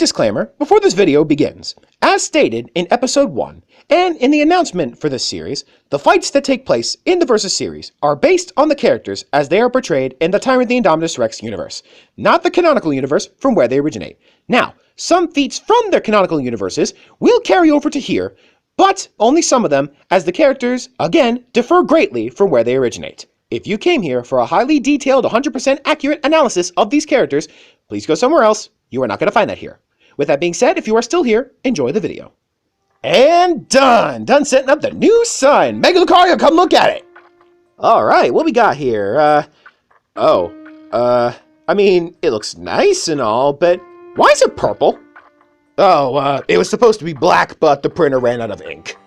disclaimer before this video begins. As stated in episode 1, and in the announcement for this series, the fights that take place in the Versus series are based on the characters as they are portrayed in the Tyrant the Indominus Rex universe, not the canonical universe from where they originate. Now, some feats from their canonical universes will carry over to here, but only some of them, as the characters, again, differ greatly from where they originate. If you came here for a highly detailed, 100% accurate analysis of these characters, please go somewhere else. You are not going to find that here. With that being said, if you are still here, enjoy the video. And done! Done setting up the new sign! Mega Lucario, come look at it! Alright, what we got here? I mean, it looks nice and all, but why is it purple? It was supposed to be black, but the printer ran out of ink.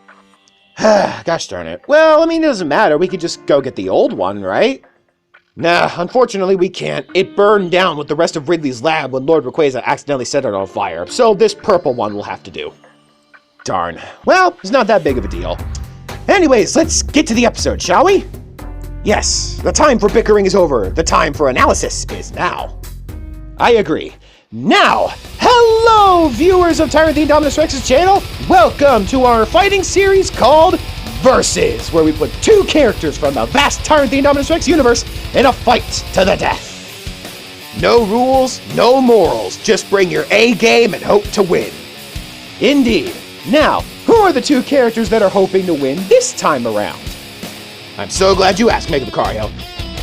Gosh darn it. Well, I mean, it doesn't matter. We could just go get the old one, right? Nah, unfortunately we can't. It burned down with the rest of Ridley's lab when Lord Rayquaza accidentally set it on fire, so this purple one will have to do. Darn. Well, it's not that big of a deal. Anyways, let's get to the episode, shall we? Yes, the time for bickering is over. The time for analysis is now. I agree. Now, hello viewers of Tyrant the Indominus Rex's channel! Welcome to our fighting series called Versus, where we put two characters from the vast Tyrant the Indominus Rex universe in a fight to the death. No rules, no morals, just bring your A game and hope to win. Indeed. Now, who are the two characters that are hoping to win this time around? I'm so glad you asked, Mega Lucario.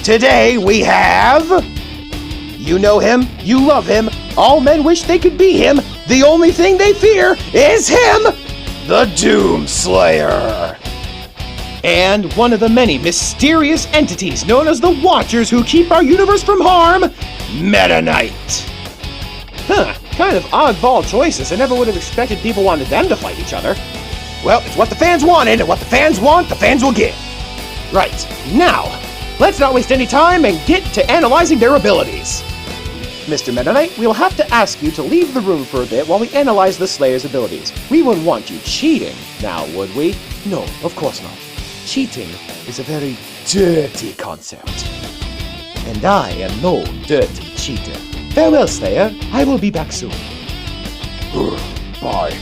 Today we have... You know him, you love him, all men wish they could be him, the only thing they fear is him, the Doomslayer. And one of the many mysterious entities known as the Watchers who keep our universe from harm, Meta Knight. Kind of oddball choices. I never would have expected people wanted them to fight each other. Well, it's what the fans wanted, and what the fans want, the fans will get. Right, now, let's not waste any time and get to analyzing their abilities. Mr. Meta Knight, we'll have to ask you to leave the room for a bit while we analyze the Slayer's abilities. We wouldn't want you cheating, now would we? No, of course not. Cheating is a very dirty concept. And I am no dirty cheater. Farewell, Slayer. I will be back soon. Bye.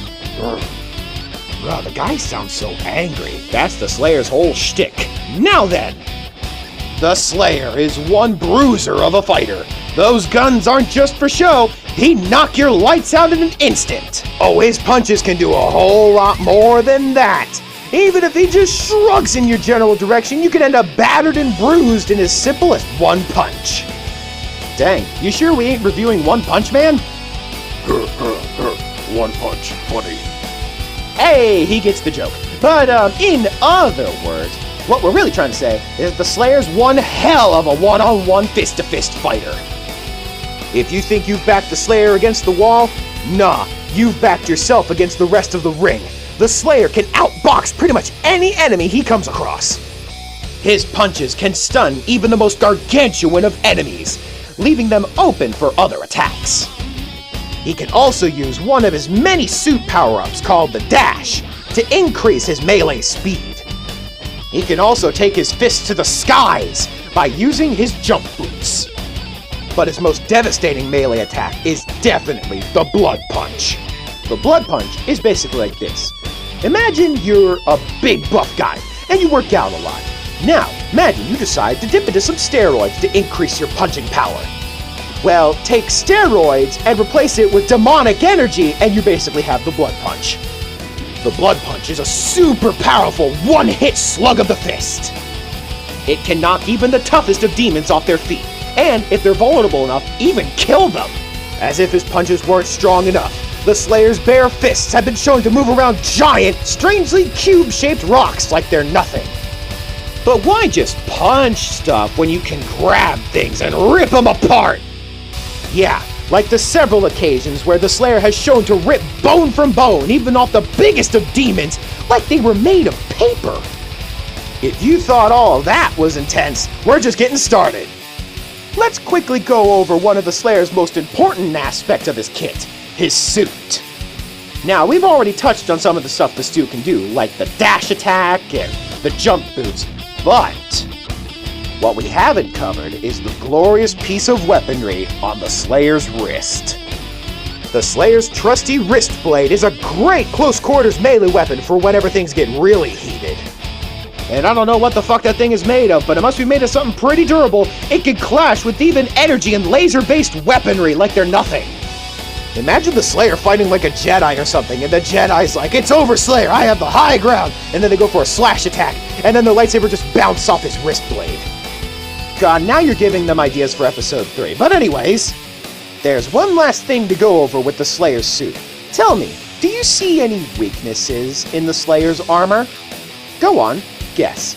Wow, the guy sounds so angry. That's the Slayer's whole shtick. Now then! The Slayer is one bruiser of a fighter. Those guns aren't just for show. He'd knock your lights out in an instant. Oh, his punches can do a whole lot more than that. Even if he just shrugs in your general direction, you could end up battered and bruised in as simple as one punch. Dang, you sure we ain't reviewing One Punch Man? One Punch, funny. Hey, he gets the joke. But, in other words, what we're really trying to say is the Slayer's one hell of a one-on-one fist-to-fist fighter. If you think you've backed the Slayer against the wall, nah, you've backed yourself against the rest of the ring. The Slayer can outbox pretty much any enemy he comes across. His punches can stun even the most gargantuan of enemies, leaving them open for other attacks. He can also use one of his many suit power-ups called the Dash to increase his melee speed. He can also take his fists to the skies by using his jump boots. But his most devastating melee attack is definitely the Blood Punch. The Blood Punch is basically like this. Imagine you're a big buff guy, and you work out a lot. Now, imagine you decide to dip into some steroids to increase your punching power. Well, take steroids and replace it with demonic energy, and you basically have the Blood Punch. The Blood Punch is a super powerful one-hit slug of the fist. It can knock even the toughest of demons off their feet, and if they're vulnerable enough, even kill them. As if his punches weren't strong enough, the Slayer's bare fists have been shown to move around giant, strangely cube-shaped rocks like they're nothing. But why just punch stuff when you can grab things and rip them apart? Yeah, like the several occasions where the Slayer has shown to rip bone from bone, even off the biggest of demons, like they were made of paper. If you thought all of that was intense, we're just getting started. Let's quickly go over one of the Slayer's most important aspects of his kit, his suit. Now, we've already touched on some of the stuff the suit can do, like the dash attack and the jump boots, but what we haven't covered is the glorious piece of weaponry on the Slayer's wrist. The Slayer's trusty wrist blade is a great close-quarters melee weapon for whenever things get really heated. And I don't know what the fuck that thing is made of, but it must be made of something pretty durable. It can clash with even energy and laser-based weaponry like they're nothing. Imagine the Slayer fighting like a Jedi or something, and the Jedi's like, "It's over, Slayer, I have the high ground!" And then they go for a slash attack, and then the lightsaber just bounces off his wrist blade. God, now you're giving them ideas for episode 3. But anyways, there's one last thing to go over with the Slayer's suit. Tell me, do you see any weaknesses in the Slayer's armor? Go on, guess.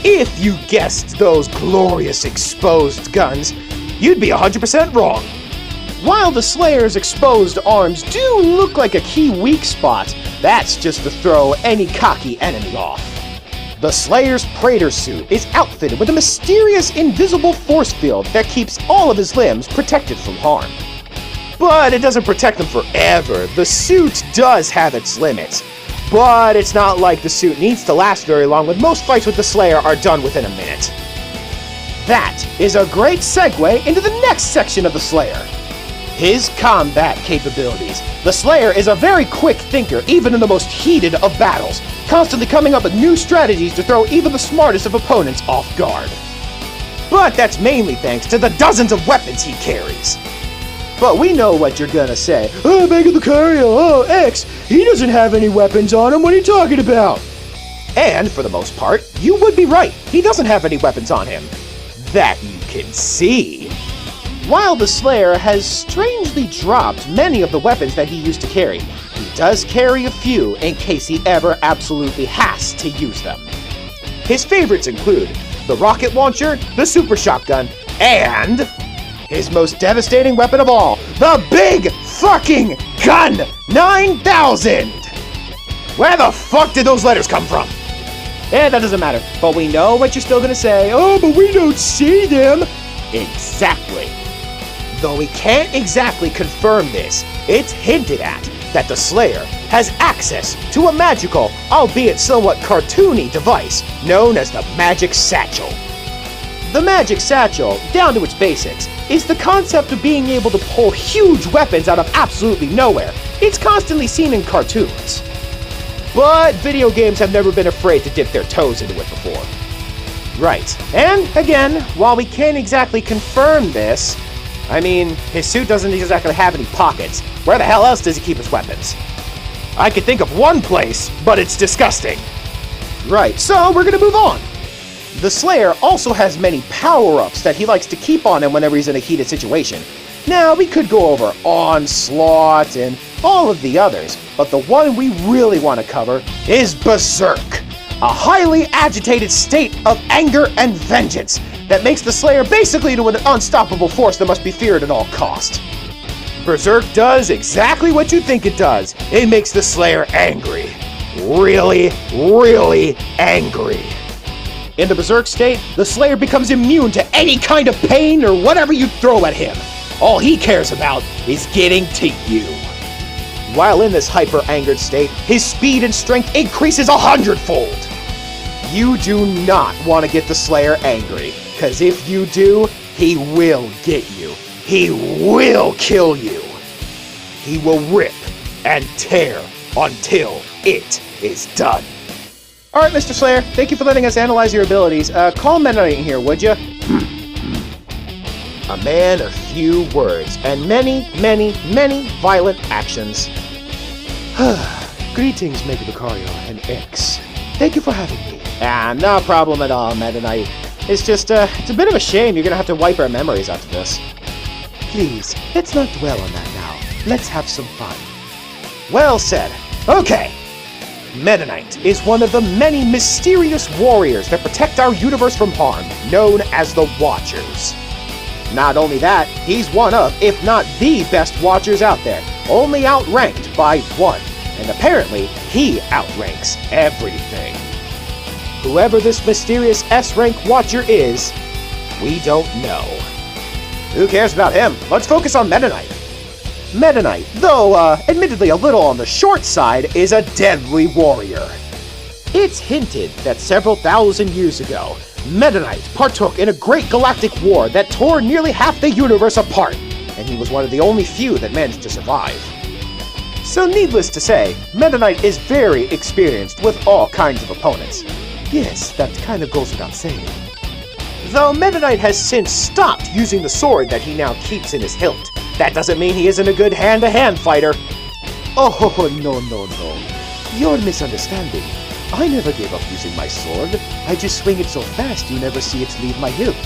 If you guessed those glorious exposed guns, you'd be 100% wrong. While the Slayer's exposed arms do look like a key weak spot, that's just to throw any cocky enemy off. The Slayer's Praetor suit is outfitted with a mysterious invisible force field that keeps all of his limbs protected from harm. But it doesn't protect them forever. The suit does have its limits. But it's not like the suit needs to last very long, with most fights with the Slayer are done within a minute. That is a great segue into the next section of the Slayer. His combat capabilities. The Slayer is a very quick thinker, even in the most heated of battles, constantly coming up with new strategies to throw even the smartest of opponents off guard. But that's mainly thanks to the dozens of weapons he carries. But we know what you're gonna say. "Oh, Mega Lucario, oh, X, he doesn't have any weapons on him, what are you talking about?" And, for the most part, you would be right. He doesn't have any weapons on him. That you can see. While the Slayer has strangely dropped many of the weapons that he used to carry, he does carry a few in case he ever absolutely has to use them. His favorites include the rocket launcher, the super shotgun, and his most devastating weapon of all, the big fucking gun 9000! Where the fuck did those letters come from? That doesn't matter, but we know what you're still gonna say. "Oh, but we don't see them." Exactly. Though we can't exactly confirm this, it's hinted at that the Slayer has access to a magical, albeit somewhat cartoony device known as the Magic Satchel. The Magic Satchel, down to its basics, is the concept of being able to pull huge weapons out of absolutely nowhere. It's constantly seen in cartoons. But video games have never been afraid to dip their toes into it before. Right, and again, while we can't exactly confirm this, I mean, his suit doesn't exactly have any pockets. Where the hell else does he keep his weapons? I could think of one place, but it's disgusting. Right, so we're gonna move on. The Slayer also has many power-ups that he likes to keep on him whenever he's in a heated situation. Now, we could go over Onslaught and all of the others, but the one we really want to cover is Berserk, a highly agitated state of anger and vengeance that makes the Slayer basically into an unstoppable force that must be feared at all cost. Berserk does exactly what you think it does. It makes the Slayer angry. Really, really angry. In the Berserk state, the Slayer becomes immune to any kind of pain or whatever you throw at him. All he cares about is getting to you. While in this hyper-angered state, his speed and strength increases 100-fold. You do not want to get the Slayer angry, because if you do, he will get you. He will kill you. He will rip and tear until it is done. Alright, Mr. Slayer, thank you for letting us analyze your abilities. Call Mennonite in here, would you? A man of few words, and many, many, many violent actions. Greetings, Mega Lucario and X. Thank you for having me. No problem at all, Mennonite. It's just, it's a bit of a shame you're gonna have to wipe our memories after this. Please, let's not dwell on that now. Let's have some fun. Well said. Okay. Mennonite is one of the many mysterious warriors that protect our universe from harm, known as the Watchers. Not only that, he's one of, if not the best Watchers out there, only outranked by one, and apparently he outranks everything. Whoever this mysterious S-rank Watcher is, we don't know. Who cares about him? Let's focus on Mennonite. Mennonite, though admittedly a little on the short side, is a deadly warrior. It's hinted that several thousand years ago, Mennonite partook in a great galactic war that tore nearly half the universe apart, and he was one of the only few that managed to survive. So needless to say, Meta Knight is very experienced with all kinds of opponents. Yes, that kind of goes without saying. Though Meta Knight has since stopped using the sword that he now keeps in his hilt, that doesn't mean he isn't a good hand-to-hand fighter. Oh, no. You're misunderstanding. I never gave up using my sword. I just swing it so fast you never see it leave my hilt.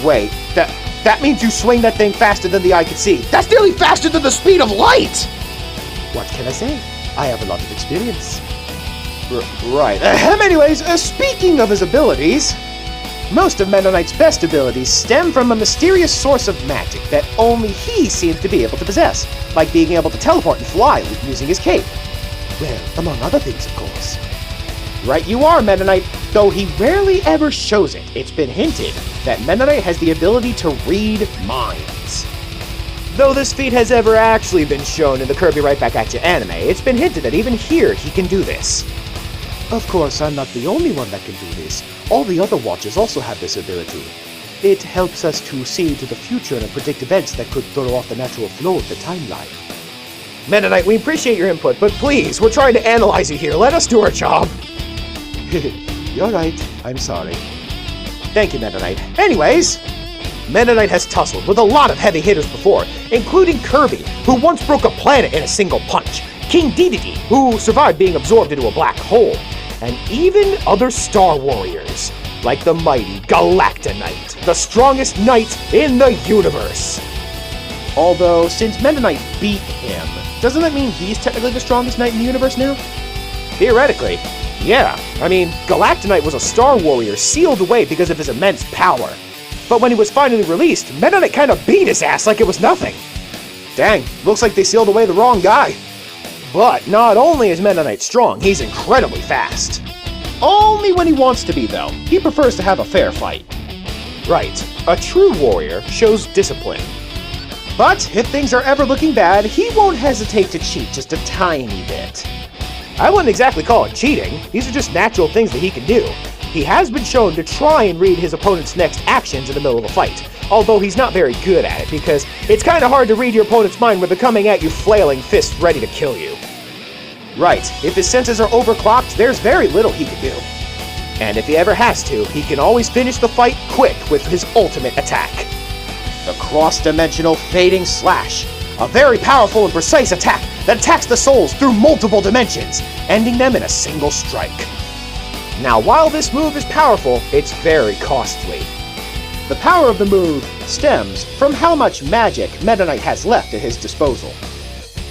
Wait, that means you swing that thing faster than the eye can see. That's nearly faster than the speed of light! What can I say? I have a lot of experience. Right. Anyways, speaking of his abilities, most of Meta Knight's best abilities stem from a mysterious source of magic that only he seems to be able to possess, like being able to teleport and fly using his cape. Well, among other things, of course. Right you are, Meta Knight, though he rarely ever shows it. It's been hinted that Meta Knight has the ability to read minds. Though this feat has ever actually been shown in the Kirby Right Back At You anime, it's been hinted that even here he can do this. Of course, I'm not the only one that can do this. All the other watchers also have this ability. It helps us to see into the future and predict events that could throw off the natural flow of the timeline. Meta Knight, we appreciate your input, but please, we're trying to analyze you here. Let us do our job. You're right. I'm sorry. Thank you, Meta Knight. Anyways, Meta Knight has tussled with a lot of heavy hitters before, including Kirby, who once broke a planet in a single punch, King Dedede, who survived being absorbed into a black hole, and even other Star Warriors, like the mighty Galacta Knight, the strongest knight in the universe. Although, since Meta Knight beat him, doesn't that mean he's technically the strongest knight in the universe now? Theoretically, yeah. I mean, Galacta Knight was a Star Warrior sealed away because of his immense power. But when he was finally released, Meta Knight kind of beat his ass like it was nothing. Dang, looks like they sealed away the wrong guy. But not only is Meta Knight strong, he's incredibly fast. Only when he wants to be, though. He prefers to have a fair fight. Right, a true warrior shows discipline. But if things are ever looking bad, he won't hesitate to cheat just a tiny bit. I wouldn't exactly call it cheating. These are just natural things that he can do. He has been shown to try and read his opponent's next actions in the middle of a fight, although he's not very good at it because it's kind of hard to read your opponent's mind when they're coming at you flailing fists ready to kill you. Right, if his senses are overclocked, there's very little he can do. And if he ever has to, he can always finish the fight quick with his ultimate attack. The cross-dimensional fading slash, a very powerful and precise attack that attacks the souls through multiple dimensions, ending them in a single strike. Now, while this move is powerful, it's very costly. The power of the move stems from how much magic Meta Knight has left at his disposal.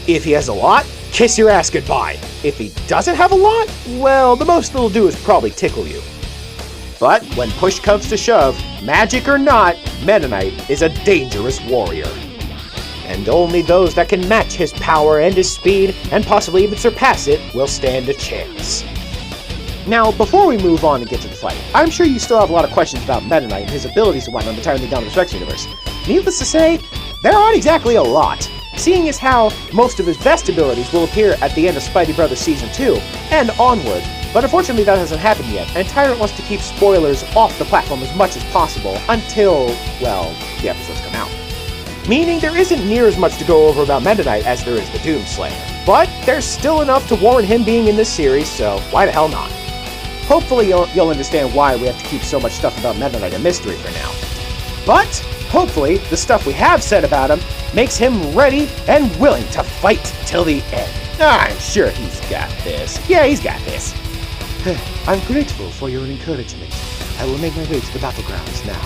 If he has a lot, kiss your ass goodbye. If he doesn't have a lot, well, the most it'll do is probably tickle you. But when push comes to shove, magic or not, Meta Knight is a dangerous warrior. And only those that can match his power and his speed, and possibly even surpass it, will stand a chance. Now, before we move on and get to the fight, I'm sure you still have a lot of questions about Meta Knight and his abilities and whatnot entirely down the Rex universe. Needless to say, there aren't exactly a lot, seeing as how most of his best abilities will appear at the end of Spidey Brothers Season 2, and onward, but unfortunately that hasn't happened yet, and Tyrant wants to keep spoilers off the platform as much as possible until, well, the episodes come out. Meaning there isn't near as much to go over about Meta Knight as there is the Doomslayer, but there's still enough to warrant him being in this series, so why the hell not? Hopefully you'll understand why we have to keep so much stuff about Meta Knight a mystery for now. But, hopefully, the stuff we have said about him makes him ready and willing to fight till the end. I'm sure he's got this. Yeah, he's got this. I'm grateful for your encouragement. I will make my way to the battlegrounds now.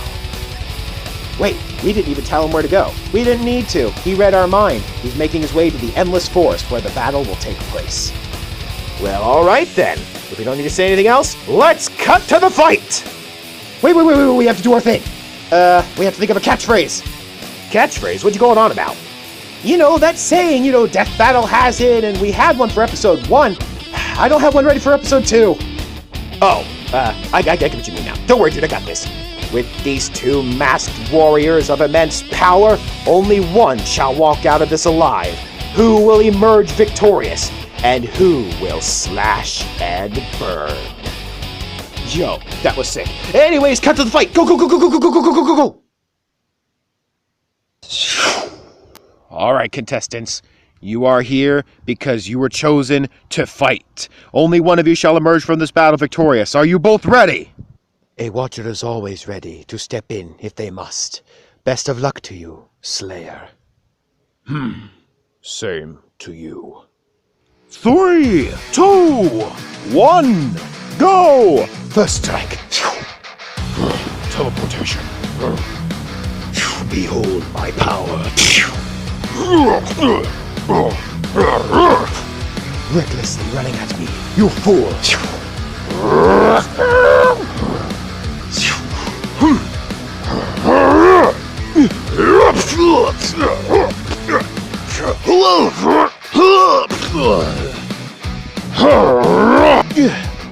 Wait, we didn't even tell him where to go. We didn't need to. He read our mind. He's making his way to the Endless Forest where the battle will take place. Well, alright then. If we don't need to say anything else, let's cut to the fight! Wait, we have to do our thing. We have to think of a catchphrase. Catchphrase? What you going on about? You know, that saying, Death Battle has it, and we had one for episode 1. I don't have one ready for episode 2. Oh, I get what you mean now. Don't worry, dude, I got this. With these two masked warriors of immense power, only one shall walk out of this alive. Who will emerge victorious? And who will slash and burn? Yo, that was sick. Anyways, cut to the fight. Go, go, go, go, go, go, go, go, go, go, go, go. All right, contestants. You are here because you were chosen to fight. Only one of you shall emerge from this battle victorious. Are you both ready? A watcher is always ready to step in if they must. Best of luck to you, Slayer. Same to you. 3, 2, 1, go! First strike. Teleportation. Behold my power. Recklessly running at me, you fool!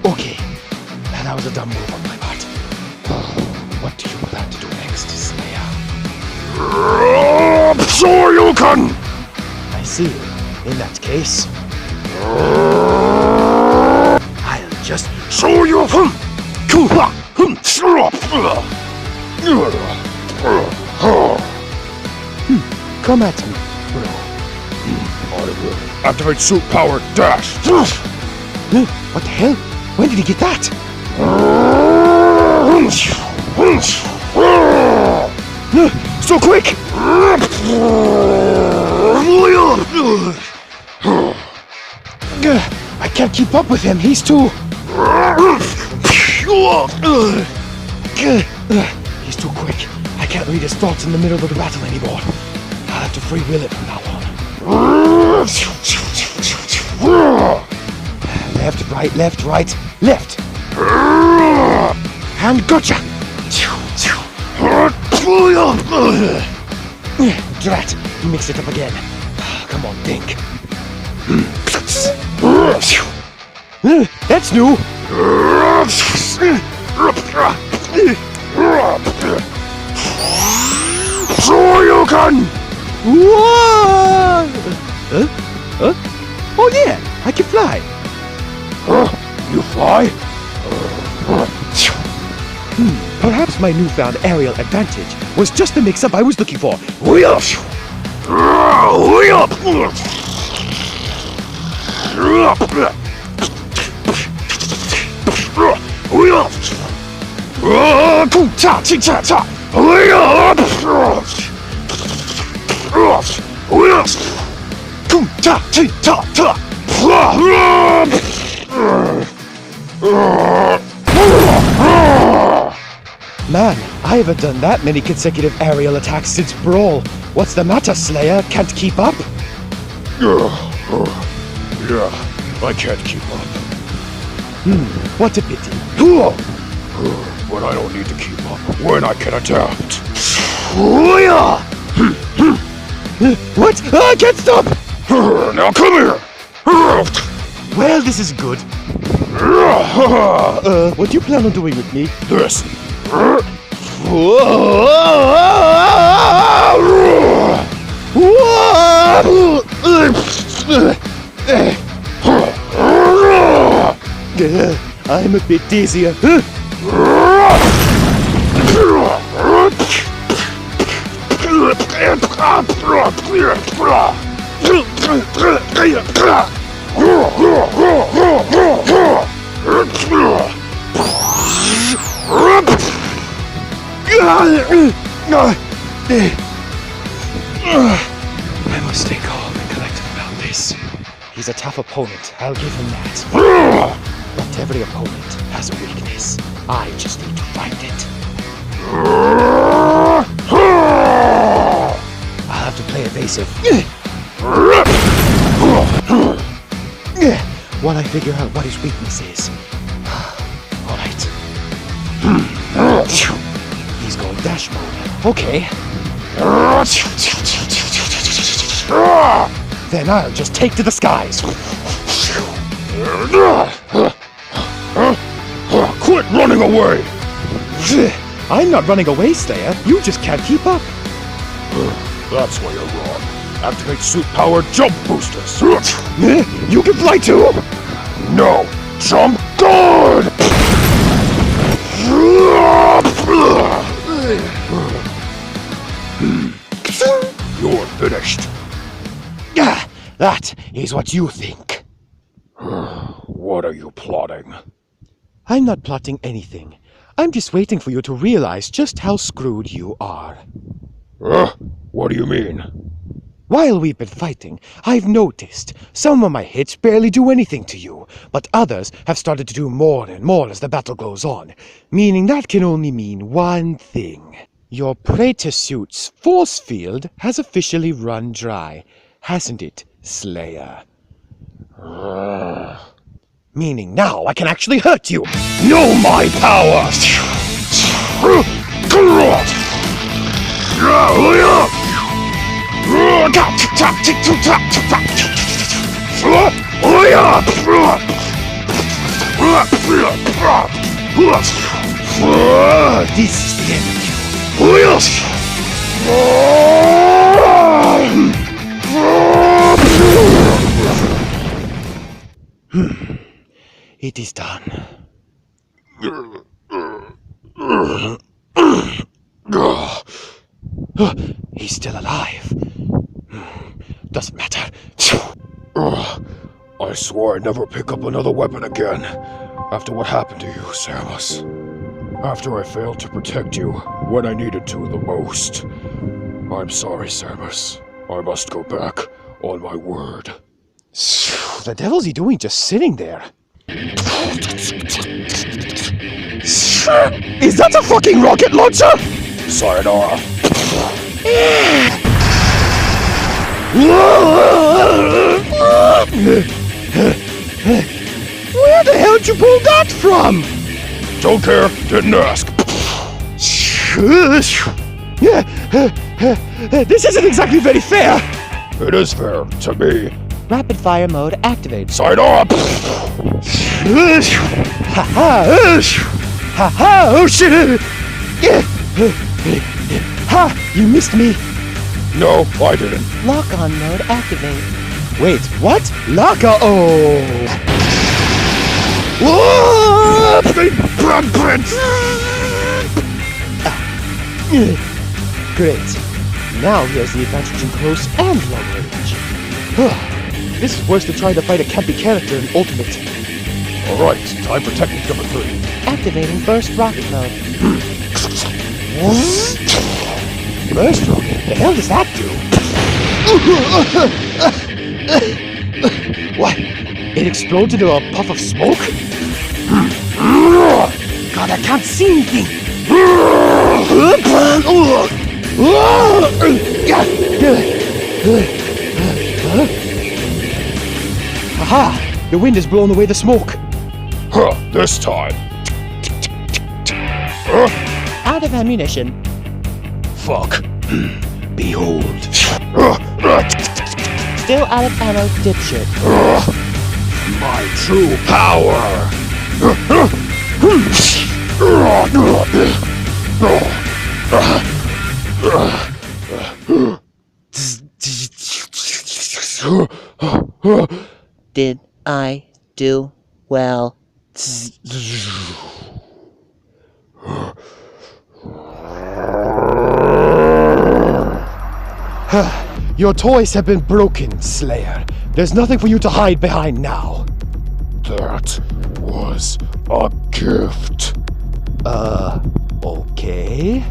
Okay, that was a dumb move on my part. What do you plan to do next, Slayer? Sure you can! I see. In that case, I'll just show you. Come at me, bro. I will activate suit power dash. What the hell? When did he get that? So quick! I can't keep up with him. He's too... He's too quick. I can't read his thoughts in the middle of the battle anymore. I'll have to free will it from now on. Left, right, left. And gotcha! Drat, mix it up again. Come on, think. That's new! Sure you can! Whoa! Huh? Oh yeah, I can fly. You fly? Perhaps my newfound aerial advantage was just the mix-up I was looking for. Man, I haven't done that many consecutive aerial attacks since Brawl. What's the matter, Slayer? Can't keep up? Yeah, I can't keep up. What a pity. But I don't need to keep up when I can adapt. What? I can't stop! Now come here! Well, this is good. What do you plan on doing with me? This. I'm a bit dizzier. I must stay calm and collected about this. He's a tough opponent, I'll give him that. But every opponent has a weakness. I just need to find it. I'll have to play evasive. While I figure out what his weakness is. Alright. He's going dash mode. Okay. Then I'll just take to the skies. Quit running away! I'm not running away, Slayer. You just can't keep up. That's why you're wrong. Activate suit power jump boosters. You can fly too. No, jump guard! You're finished. That is what you think. What are you plotting? I'm not plotting anything. I'm just waiting for you to realize just how screwed you are. What do you mean? While we've been fighting, I've noticed some of my hits barely do anything to you, but others have started to do more and more as the battle goes on, meaning that can only mean one thing. Your Praetor suit's force field has officially run dry, hasn't it, Slayer? Meaning now I can actually hurt you! Know my power! This is the end of you. It is done. He's still alive. Doesn't matter. I swore I'd never pick up another weapon again. After what happened to you, Samus. After I failed to protect you when I needed to the most. I'm sorry, Samus. I must go back on my word. The devil's he doing just sitting there? Is that a fucking rocket launcher? Sayonara. Where the hell did you pull that from? Don't care, didn't ask. This isn't exactly very fair. It is fair to me. Rapid fire mode activated. Sayonara. Ha! Oh shit! Ha! You missed me. No, I didn't. Lock-on mode activate. Wait, what? Lock-on? Oh! Whoa! Great. Now he has the advantage in close and long range. This is worse than trying to fight a campy character in Ultimate. Alright, time for technique number 3. Activating burst rocket mode. Burst rocket? The hell does that do? What? It explodes into a puff of smoke? God, I can't see anything! Aha! The wind has blown away the smoke. This time. Out of ammunition. Fuck. Behold. Still out of ammo, dipshit. My true power. Did I do well? Your toys have been broken, Slayer. There's nothing for you to hide behind now. That was a gift. Okay.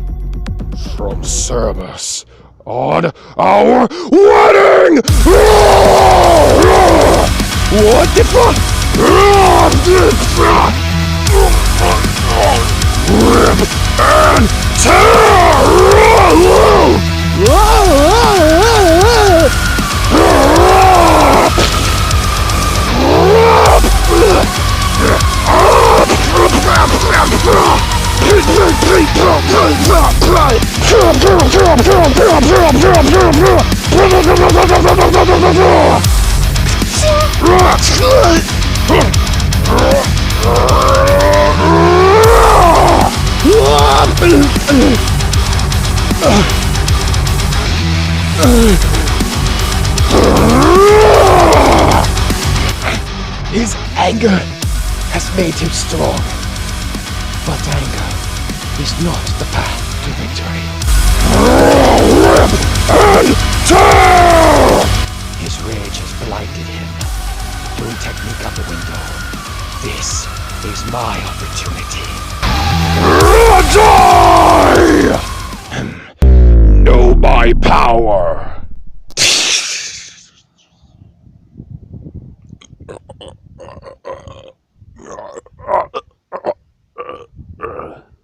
From Samus on our wedding! What the fuck? Rip and tear! His anger has made him strong. But anger is not the path to victory. Rip and tear! His rage has blinded him. Throwing technique out the window. This is my opportunity. Die! Know my power.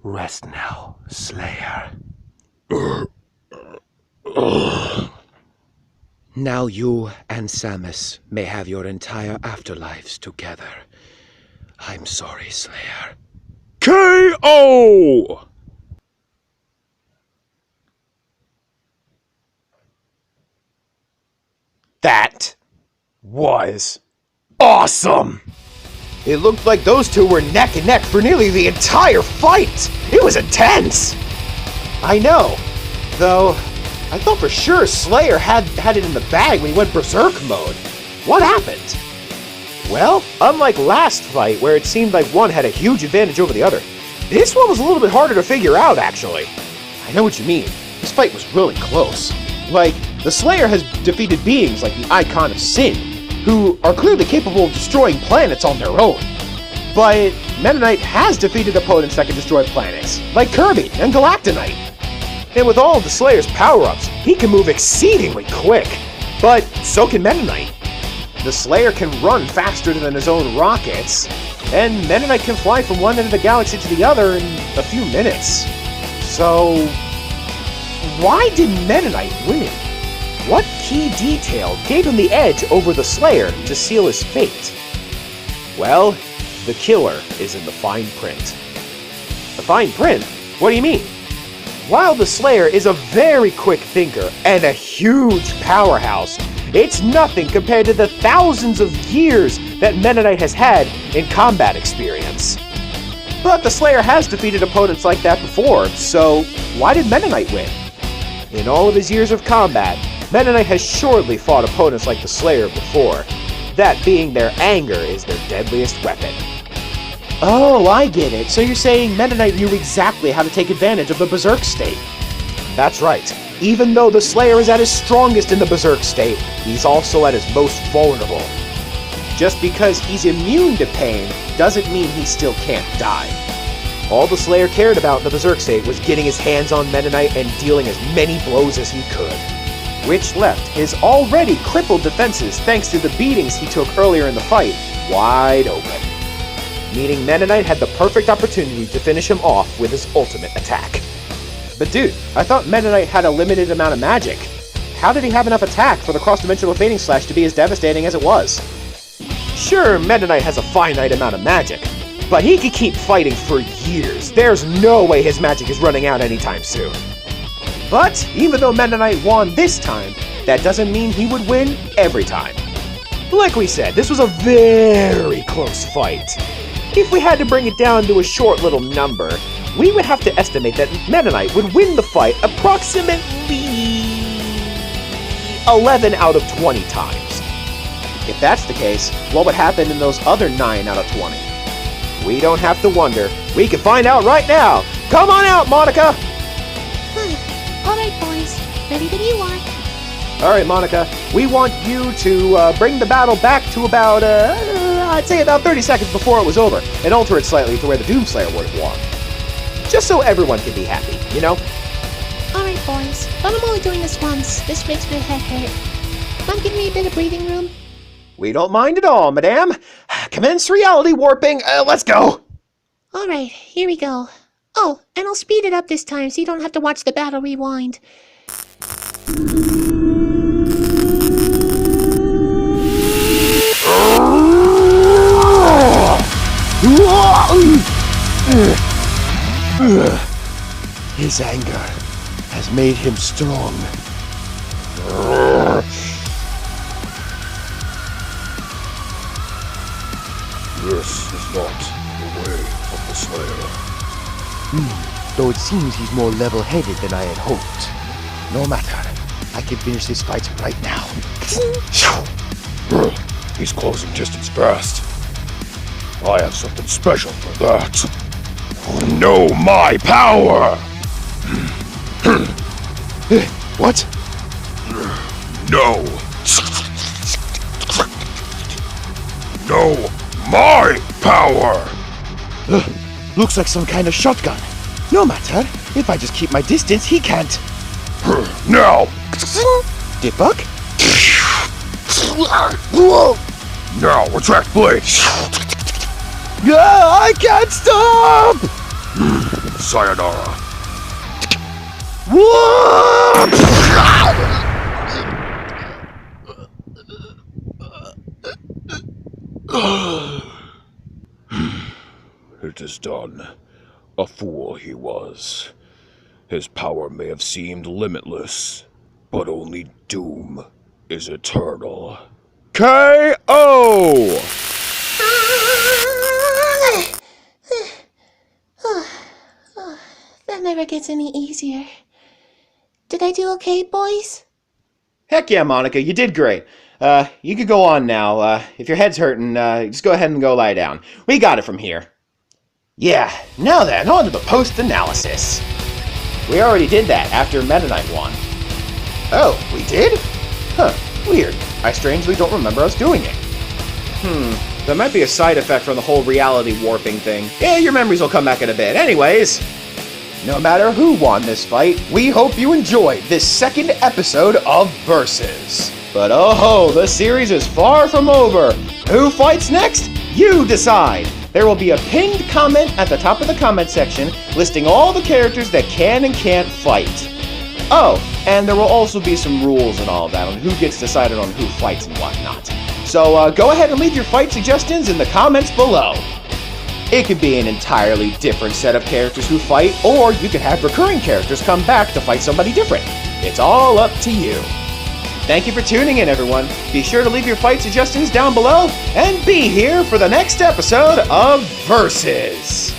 Rest now, Slayer. Now you and Samus may have your entire afterlives together. I'm sorry, Slayer. KO! That was awesome! It looked like those two were neck and neck for nearly the entire fight! It was intense! I know, though I thought for sure Slayer had it in the bag when he went berserk mode. What happened? Well, unlike last fight where it seemed like one had a huge advantage over the other, this one was a little bit harder to figure out, actually. I know what you mean. This fight was really close. Like, the Slayer has defeated beings like the Icon of Sin, who are clearly capable of destroying planets on their own. But Meta Knight has defeated opponents that can destroy planets, like Kirby and Galactonite. And with all of the Slayer's power-ups, he can move exceedingly quick. But so can Meta Knight. The Slayer can run faster than his own rockets, and Meta Knight can fly from one end of the galaxy to the other in a few minutes. So, why did Meta Knight win? What key detail gave him the edge over the Slayer to seal his fate? Well, the killer is in the fine print. The fine print? What do you mean? While the Slayer is a very quick thinker and a huge powerhouse, it's nothing compared to the thousands of years that Meta Knight has had in combat experience. But the Slayer has defeated opponents like that before, so why did Meta Knight win? In all of his years of combat, Meta Knight has surely fought opponents like the Slayer before. That being their anger is their deadliest weapon. Oh, I get it. So you're saying Meta Knight knew exactly how to take advantage of the Berserk state. That's right. Even though the Slayer is at his strongest in the Berserk state, he's also at his most vulnerable. Just because he's immune to pain doesn't mean he still can't die. All the Slayer cared about in the Berserk state was getting his hands on Meta Knight and dealing as many blows as he could, which left his already crippled defenses, thanks to the beatings he took earlier in the fight, wide open. Meaning Meta Knight had the perfect opportunity to finish him off with his ultimate attack. But dude, I thought Meta Knight had a limited amount of magic. How did he have enough attack for the cross-dimensional fading slash to be as devastating as it was? Sure, Meta Knight has a finite amount of magic, but he could keep fighting for years. There's no way his magic is running out anytime soon. But even though Meta Knight won this time, that doesn't mean he would win every time. Like we said, this was a very close fight. If we had to bring it down to a short little number, we would have to estimate that Meta Knight would win the fight approximately 11 out of 20 times. If that's the case, what would happen in those other 9 out of 20? We don't have to wonder. We can find out right now. Come on out, Monica! Alright, boys. Ready when you are. Alright, Monica. We want you to bring the battle back to about, I'd say about 30 seconds before it was over, and alter it slightly to where the Doomslayer would have won. Just so everyone can be happy, you know? Alright, boys. But I'm only doing this once. This makes my head hurt. Mind giving me a bit of breathing room? We don't mind at all, madame. Commence reality warping. Let's go. Alright, here we go. Oh, and I'll speed it up this time so you don't have to watch the battle rewind. His anger has made him strong. This is not the way of the Slayer. Though it seems he's more level-headed than I had hoped. No matter, I can finish this fight right now. He's closing distance fast. I have something special for that. Know my power! What? No. No, my power! Ugh, looks like some kind of shotgun. No matter, if I just keep my distance, he can't. Now! Debug? Now, retract blade! Yeah, I can't stop! Sayonara. Whoa! It is done. A fool he was. His power may have seemed limitless, but only doom is eternal. K.O. That never gets any easier. Did I do okay, boys? Heck yeah, Monica, you did great. You could go on now. If your head's hurting, just go ahead and go lie down. We got it from here. Yeah, now then, on to the post-analysis. We already did that after Meta Knight won. Oh, we did? Huh, weird. I strangely don't remember us doing it. That might be a side effect from the whole reality warping thing. Yeah, your memories will come back in a bit. Anyways, no matter who won this fight, we hope you enjoyed this second episode of Versus. But oh ho, the series is far from over. Who fights next? You decide. There will be a pinned comment at the top of the comment section listing all the characters that can and can't fight. Oh, and there will also be some rules and all of that on who gets decided on who fights and whatnot. So go ahead and leave your fight suggestions in the comments below. It could be an entirely different set of characters who fight, or you could have recurring characters come back to fight somebody different. It's all up to you. Thank you for tuning in, everyone. Be sure to leave your fight suggestions down below, and be here for the next episode of Versus.